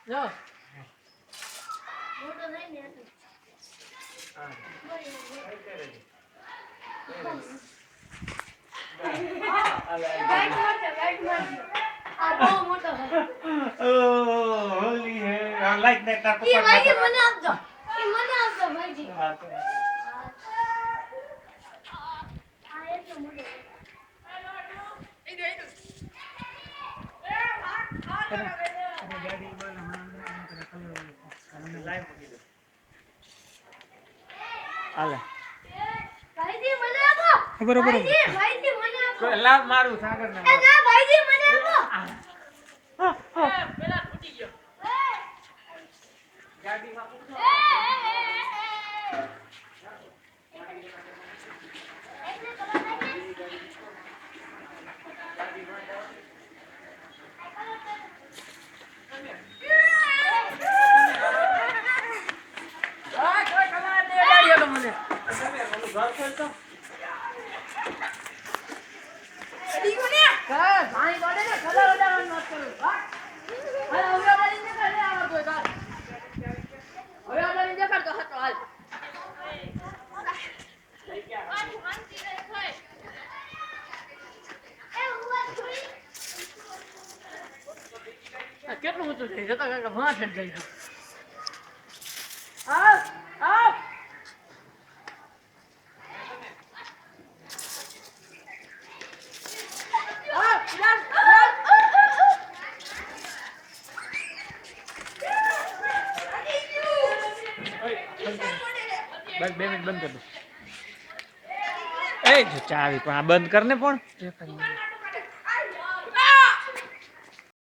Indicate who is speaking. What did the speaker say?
Speaker 1: જો
Speaker 2: હોલી હે લાઈક ને તા
Speaker 3: ઈ ભાઈ મને આપજો ઈ મને આપજો ભાઈજી
Speaker 2: હા તો
Speaker 3: આ એટલો મોટો
Speaker 2: ગાડી બોલ લાઈવ મૂકી દો આલે
Speaker 3: ભાઈજી મને આપો
Speaker 2: બરોબર
Speaker 3: ભાઈજી મને આપો
Speaker 2: લાવ મારું સાગર ને
Speaker 3: એ ના ભાઈજી મને આપો
Speaker 1: પેલા તૂટી ગયો
Speaker 2: ગાડીમાં પૂછો
Speaker 1: કોઈ ખબર નહીં ગાડીઓ તો મને
Speaker 2: ઘર ખોલતો
Speaker 1: પાણી કાઢે ને કલર ઉડાડવાનું વાત કરું હા હવે ઉડાડીને કરે આવા કોઈ વાત હવે ઉડાડીને દેખાડતો હતો હાલ કેટલું ઊંચું થઈ જતા કાકા માથે જ જઈ આવ આવ
Speaker 2: બસ 2 મિનિટ બંધ કર દો એ જો ચાવી પણ આ બંધ કર ને પણ